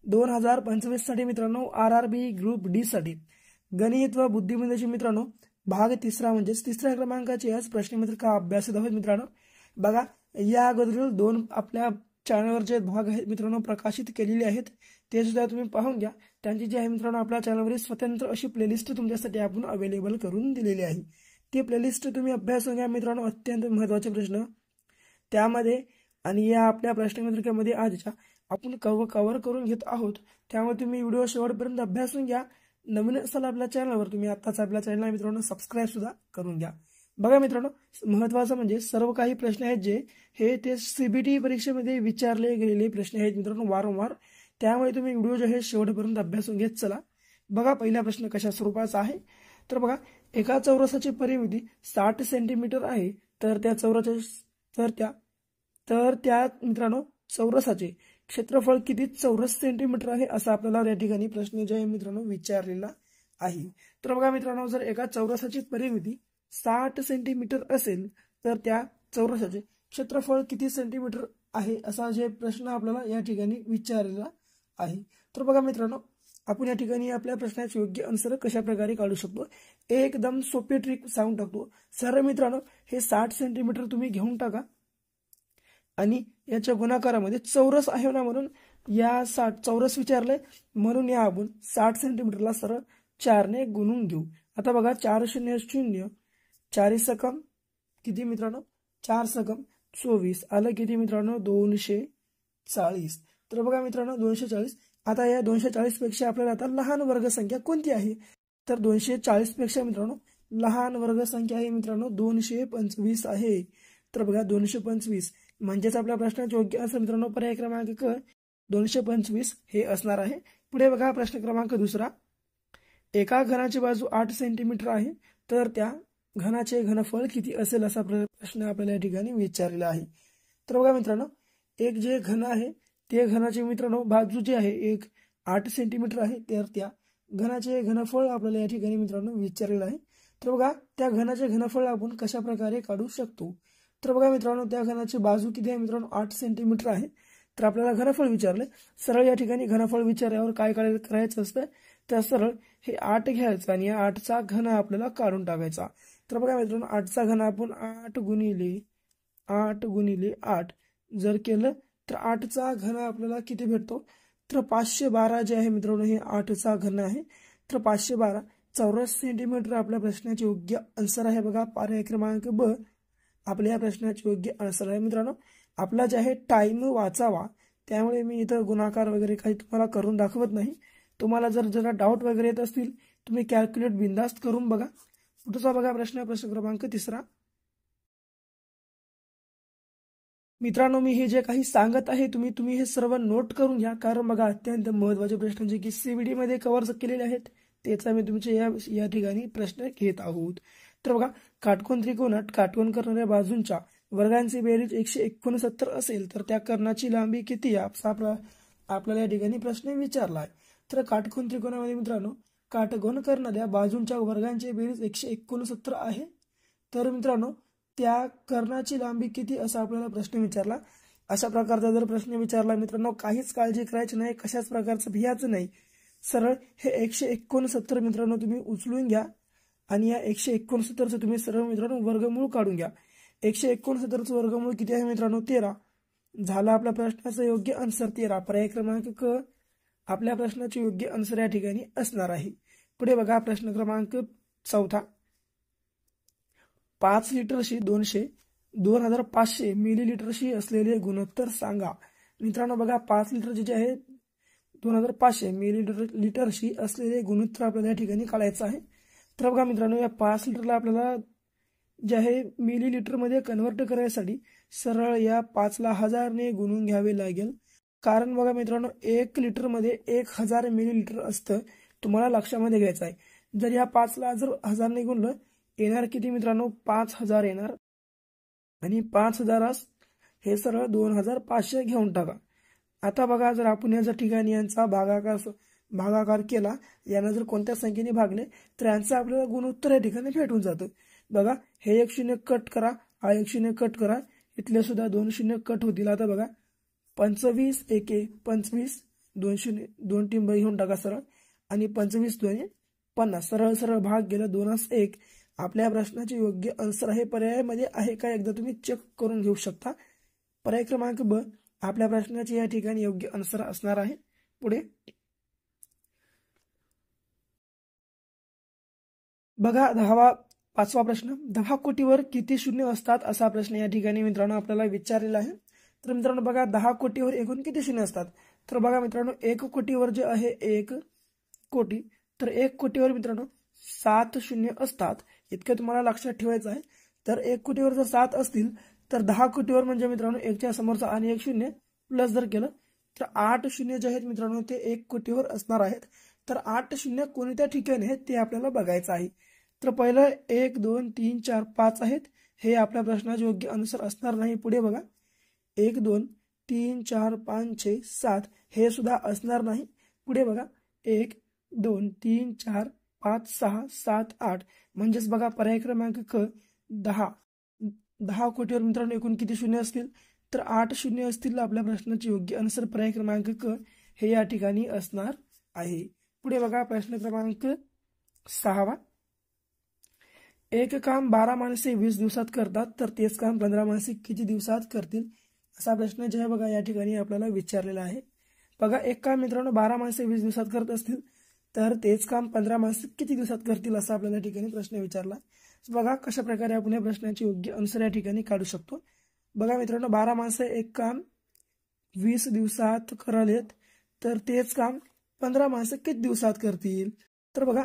2025 साठी मित्रांनो RRB group D साठी गणित व बुद्धिबळाची मित्रांनो भाग तिसरा म्हणजेच तिसऱ्या क्रमांकाची आज प्रश्नपत्रिका अभ्यासत आहोत मित्रांनो। बघा या अगोदर दोन आपल्या चॅनलवरचे भाग आहेत मित्रांनो प्रकाशित केलेले आहेत, ते सुद्धा तुम्ही पाहून घ्या। त्यांची जी आहे मित्रांनो आपल्या चॅनलवर स्वतंत्र अशी प्लेलिस्ट तुमच्यासाठी आपण अवेलेबल करून दिलेली आहे। ती प्लेलिस्ट तुम्ही अभ्यासून घ्या मित्रांनो। अत्यंत महत्त्वाचे प्रश्न त्यामध्ये आणि या आपल्या प्रश्नपत्रिकेमध्ये आजच्या आपण कव्हर करून घेत आहोत, त्यामुळे तुम्ही व्हिडिओ शेवटपर्यंत अभ्यासून घ्या। नवीन असाल आपल्या चॅनलवर तुम्ही आत्ताच आपल्या चॅनलला मित्रांनो सबस्क्राइब सुद्धा करून घ्या। बघा मित्रांनो महत्त्वाचं म्हणजे सर्व काही प्रश्न आहेत जे हे ते सीबीटी परीक्षेमध्ये विचारले गेलेले प्रश्न आहेत मित्रांनो वारंवार, त्यामुळे तुम्ही व्हिडिओ जो आहे शेवटपर्यंत अभ्यासून घेत चला। बघा पहिला प्रश्न कशा स्वरूपाचा आहे तर बघा एका चौरसाची परिमिती 60 सेंटीमीटर आहे, तर त्या मित्रांनो चौरसाचे क्षेत्रफळ किती चौरस सेंटीमीटर आहे असा आपल्याला या ठिकाणी प्रश्न जो आहे मित्रांनो विचारलेला आहे। तर बघा मित्रांनो जर एका चौरसाची परिमिती 60 सेंटीमीटर असेल तर त्या चौरसाचे क्षेत्रफळ किती सेंटीमीटर आहे असा जे प्रश्न आपल्याला या ठिकाणी विचारलेला आहे। तर बघा मित्रांनो आपण या ठिकाणी आपल्या प्रश्नाचे योग्य आन्सर कशा प्रकारे काढू शकतो एकदम सोपी ट्रिक सांगून टाकतो। सरळ मित्रांनो हे 60 सेंटीमीटर तुम्ही घेऊन टाका आणि याच्या गुणाकारामध्ये चौरस आहे ना, म्हणून या 60 चौरस विचारले म्हणून या आपण 60 सेंटीमीटरला सरळ 4 ने गुणून घेऊ। आता बघा 4 0 0 4 सकम किती मित्रांनो 4 सकम 24 आलं किती मित्रांनो 240। तर बघा मित्रांनो 240। आता या 240 पेक्षा आपल्याला आता लहान वर्ग संख्या कोणती आहे तर 240 पेक्षा मित्रांनो लहान वर्ग संख्या आहे मित्रांनो 225 आहे। तर बघा 225 म्हणजेच आपल्या प्रश्नाचे योग्य आन्सर मित्रांनो पर्याय क्रमांक क 225 हे असणार आहे। पुढे बघा प्रश्न क्रमांक दुसरा, एका घनाची बाजू 8 सेंटीमीटर आहे, तर त्या घनाचे घनफळ किती असेल असा प्रश्न आपल्याला या ठिकाणी विचारलेला आहे। तर बघा मित्रांनो एक जे घन आहे ते घनाचे मित्रांनो बाजू जी आहे एक 8 सेंटीमीटर आहे, तर त्या घनाचे घनफळ आपल्याला या ठिकाणी मित्रांनो विचारलेलं आहे। तर बघा त्या घनाचे घनफळ आपण कशा प्रकारे काढू शकतो तर बघा मित्रांनो त्या घनाची बाजू किती आहे मित्रांनो 8 सेंटीमीटर आहे, तर आपल्याला घनफळ विचारले। सरळ या ठिकाणी घनफळ विचारल्यावर काय करायचं असतं तर सरळ हे 8 घ्यायचं आणि या 8चा घन आपल्याला काढून टाकायचा। तर बघा मित्रांनो 8चा घन आपण 8 गुणिले 8 जर केलं तर 8चा घन आपल्याला किती भेटतो तर 512 जे आहे मित्रांनो हे 8चा घन आहे। तर 512 चौरस सेंटीमीटर आपल्या प्रश्नाचे योग्य आन्सर आहे। बघा पर्याय क्रमांक ब आपल्या या प्रश्नाचे योग्य आन्सर आहे मित्रांनो। आपला जे आहे टाइम वाचावा, त्यामुळे मी इथं गुणाकार वगैरे काही तुम्हाला करून दाखवत नाही। तुम्हाला जर जरा डाऊट वगैरे येत असतील तुम्ही कॅल्क्युलेट बिंदास्त करून बघा। पुढचा बघा प्रश्न क्रमांक तिसरा, मित्रांनो मी हे जे काही सांगत आहे तुम्ही हे सर्व नोट करून घ्या, कारण बघा अत्यंत महत्त्वाचे प्रश्न जे की सीबीडी मध्ये कव्हर केलेले आहेत त्याचा मी तुमचे या ठिकाणी प्रश्न घेत आहोत। तर बघा काटकोन त्रिकोणात काटकोन करणाऱ्या बाजूंच्या वर्गांची बेरीज 169 असेल तर त्या कर्णाची लांबी किती असा आपल्याला या ठिकाणी प्रश्न विचारला आहे। तर काटकोन त्रिकोणामध्ये मित्रांनो काटकोन करणाऱ्या बाजूंच्या वर्गांची बेरीज 169 आहे, तर मित्रांनो त्या कर्णाची लांबी किती असा आपल्याला प्रश्न विचारला। अशा प्रकारचा जर प्रश्न विचारला मित्रांनो काहीच काळजी करायची नाही, कशाच प्रकारचं भियाचं नाही। सरळ हे 169 मित्रांनो तुम्ही उचलून घ्या आणि या 169चं तुम्ही सरळ मित्रांनो वर्गमूळ काढून घ्या। 169चं वर्गमूळ किती आहे मित्रांनो 13 झाला आपल्या प्रश्नाचा योग्य आन्सर 13। पर्याय क्रमांक क आपल्या प्रश्नाचे योग्य आन्सर या ठिकाणी असणार आहे। पुढे बघा प्रश्न क्रमांक चौथा, 5 लिटरशी 2500 मिलीलिटरशी असलेले गुणोत्तर सांगा। मित्रांनो बघा 5 लिटर जे आहे 2500 मिलीलिटरशी असलेले गुणोत्तर आपल्याला या ठिकाणी काढायचं आहे। तर बघा मित्रांनो या 5 लिटरला आपल्याला जे आहे मिलीलिटर मध्ये कन्वर्ट करण्यासाठी सरळ या 5ला 1000 ने गुणून घ्यावे लागेल, कारण बघा मित्रांनो 1 लिटर मध्ये 1000 मिलीलिटर असतं, तुम्हाला लक्षामध्ये घ्यायचं आहे। जर या 5ला जर 1000 ने गुणलं येणार किती मित्रांनो 5000 येणार आणि 5000 हे सरळ 2500 घेऊन टाका। आता बघा जर आपण या ठिकाणी यांचा भागाकार केला, यानं जर कोणत्या संख्येने भागले तर यांचं आपल्याला गुणोत्तर या ठिकाणी भेटून जातं। बघा हे 1 0 कट करा, हा 1 0 कट करा, इथले सुद्धा 2 0 कट होतील। आता बघा 25 1 25 2 टिंब घेऊन टाका सरळ आणि 25 2 50 सरळ सरळ भाग गेला 2-1 आपल्या प्रश्नाचे योग्य आन्सर आहे पर्यायामध्ये आहे का एकदा तुम्ही चेक करून घेऊ शकता। पर्याय क्रमांक ब आपल्या प्रश्नाचे या ठिकाणी योग्य आन्सर असणार आहे। पुढे बघा 5वा प्रश्न 10 कोटीवर किती शून्य असतात असा प्रश्न या ठिकाणी मित्रांनो आपल्याला विचारलेला आहे। तर मित्रांनो बघा 10 कोटीवर एकूण किती शून्य असतात तर बघा मित्रांनो 1 कोटीवर जे आहे 1 कोटी तर 1 कोटीवर मित्रांनो 7 शून्य असतात इतके तुम्हाला लक्षात ठेवायचं आहे। तर 1 कोटीवर जर 7 असतील तर 10 कोटीवर म्हणजे मित्रांनो 1 च्या समोरचा आणि 1 शून्य प्लस जर केलं तर 8 शून्य जे आहेत मित्रांनो ते 1 कोटीवर असणार आहेत। तर 8 शून्य कोणत्या ठिकाणी आहेत ते आपल्याला बघायचं आहे। तर पहिलं 1 2 3 4 5 आहेत हे आपल्या प्रश्नाचे योग्य आन्सर असणार नाही। पुढे बघा 1 2 3 4 5 6 7 हे सुद्धा असणार नाही। पुढे बघा 1 2 3 4 5 6 7 8 म्हणजेच बघा पर्याय क्रमांक क 10 कोटीवर मित्रांनो एकूण किती शून्य असतील तर 8 शून्य असतील। आपल्या प्रश्नाचे योग्य आन्सर पर्याय क्रमांक क हे या ठिकाणी असणार आहे। पुढे बघा प्रश्न क्रमांक 6 एक काम 12 माणसे 20 दिवसात करतात तर तेच काम 15 माणसे किती दिवसात करतील असा प्रश्न जे आहे बघा या ठिकाणी आपल्याला विचारलेला आहे। बघा एक काम मित्रांनो 12 माणसे 20 दिवसात करत असतील तर तेच काम 15 माणसे किती दिवसात करतील असा आपल्याला या ठिकाणी प्रश्न विचारला। बघा कशा प्रकारे आपण या प्रश्नाचे योग्य आन्सर या ठिकाणी काढू शकतो। बघा मित्रांनो 12 माणसे एक काम 20 दिवसात करालेत तर तेच काम 15 माणसे किती दिवसात करतील। तर बघा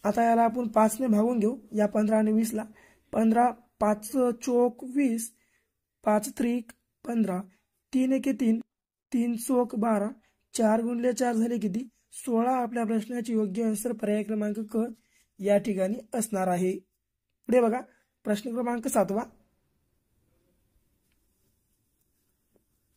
आता याला आपण 5 ने भागून घेऊ या 15 आणि 20 ला 15 5 चौक 20 5 त्रिक 15 3 एके 3 3 चौक 12 4 गुणिले 4 झाले किती 16 आपल्या प्रश्नाचे योग्य आन्सर पर्याय क्रमांक क या ठिकाणी असणार आहे। पुढे बघा प्रश्न क्रमांक 7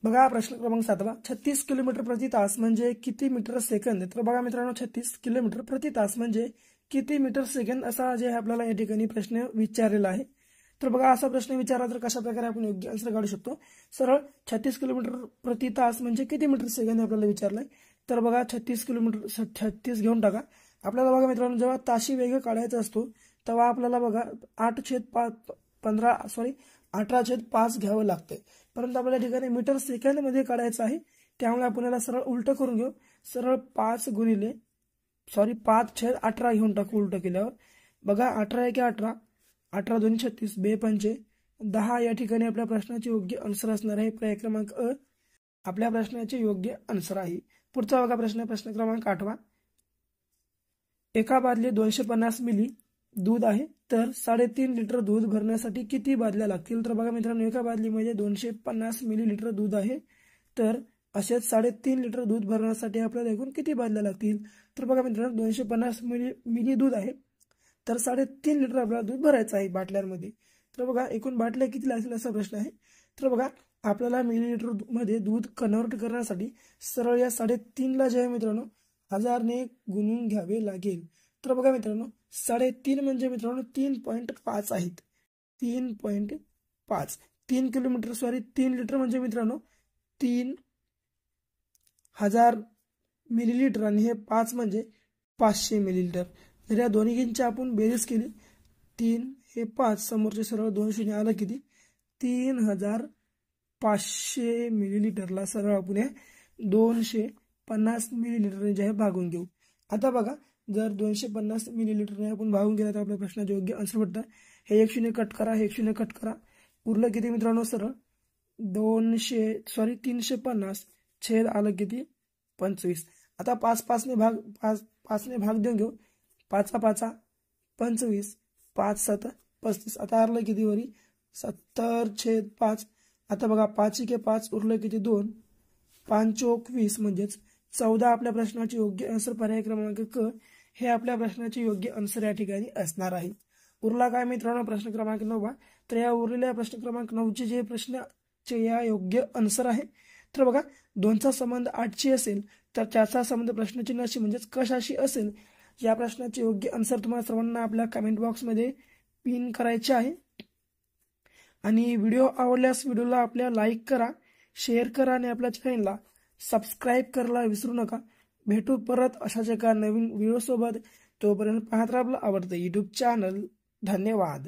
बघा प्रश्न क्रमांक 7 36 किलोमीटर प्रति तास म्हणजे किती मीटर सेकंद। तर बघा मित्रांनो 36 किलोमीटर प्रति तास म्हणजे किती मीटर सेकंद असा जे आपल्याला या ठिकाणी प्रश्न विचारलेला आहे। तर बघा असा प्रश्न विचारला तर कशा प्रकारे आपण योग्य आन्सर काढू शकतो। सरळ 36 किलोमीटर प्रति तास म्हणजे किती मीटर सेकंद आपल्याला विचारलाय तर बघा 36 किलोमीटर 36 घेऊन टाका। आपल्याला बघा मित्रांनो जेव्हा ताशी वेग काढायचा असतो तेव्हा आपल्याला बघा 18/5 घ्यावं लागते परंतु आपल्याला ठिकाणी मीटर सेकंद मध्ये काढायचं आहे त्यामुळे आपण याला सरळ उलट करून घेऊ। सरळ 5/18 घेऊन टाकू उलट केल्यावर बघा 18 एके 18 18 2 36 2 5 10 या ठिकाणी आपल्या प्रश्नाचे योग्य आन्सर असणार आहे। पर्याय क्रमांक अ आपल्या प्रश्नाचे योग्य आन्सर आहे। पुढचा बघा प्रश्न क्रमांक 8 एका बादलीत 250 मिली दूध आहे तर 3.5 लिटर दूध भरण्यासाठी किती बादल्या लागतील। तर बघा मित्रांनो एका बादलीमध्ये 250 मिलीलिटर दूध आहे तर असेच 3.5 लिटर दूध भरण्यासाठी आपल्याला एकूण किती बादल्या लागतील। तर बघा मित्रांनो 250 मिली दूध आहे तर 3.5 लिटर आपल्याला दूध भरायचं आहे बाटल्यांमध्ये। तर बघा एकूण बाटल्या किती लागतील असा प्रश्न आहे। तर बघा आपल्याला मिलीलिटर मध्ये दूध कन्व्हर्ट करण्यासाठी सरळ या 3.5 ला जे आहे मित्रांनो 1000 ने गुणून घ्यावे लागेल। तर बघा मित्रांनो 3.5 म्हणजे मित्रांनो 3.5 आहेत 3.5 3 किलोमीटर 3 लिटर म्हणजे मित्रांनो 3000 मिलीलिटर आणि हे 5 म्हणजे 500 मिलीलिटर। जर या दोन्हींची आपण बेरीज केली 3 हे 5 समोरचे सरळ 2 शून्य आलं किती 3500 मिलीलिटरला सरळ आपण 250 मिलीलिटरने जे आहे भागून घेऊ। आता बघा जर 250 मिलीलिटरने आपण भागून गेला तर आपल्या प्रश्नाचे योग्य आन्सर भेटतं। हे 1 शून्य कट करा हे 1 शून्य कट करा उरलं किती मित्रांनो सरळ 350 छेद आलं किती 25। आता 5 ने भाग देऊन घेऊ 5 5 25 5 7 35 आता आलं किती वरी 70/5। आता बघा 5 के 5 उरलं किती 2 5 चौक 20 म्हणजेच 14 आपल्या प्रश्नाचे योग्य आन्सर पर्याय क्रमांक क हे आपल्या प्रश्नाचे योग्य आन्सर या ठिकाणी असणार आहे। उरला काय मित्रांनो प्रश्न क्रमांक 9 तर या उरलेल्या प्रश्न क्रमांक 9चे जे प्रश्नाचे या योग्य आन्सर आहे तर बघा 2चा संबंध 8शी असेल तर 4चा संबंध प्रश्नचिन्हाशी म्हणजेच कशाशी असेल या प्रश्नाचे योग्य आन्सर तुम्हाला सर्वांना आपल्या कमेंट बॉक्समध्ये पिन करायचे आहे। आणि व्हिडिओ आवडल्यास व्हिडिओला आपल्या लाईक करा शेअर करा आणि आपल्या चॅनलला सबस्क्राईब करायला विसरू नका. भेटू परत अशाच एका नवीन व्हिडिओ सोबत. तोपर्यंत पाहत राहा आपलं आवडतं यूट्यूब चॅनल. धन्यवाद.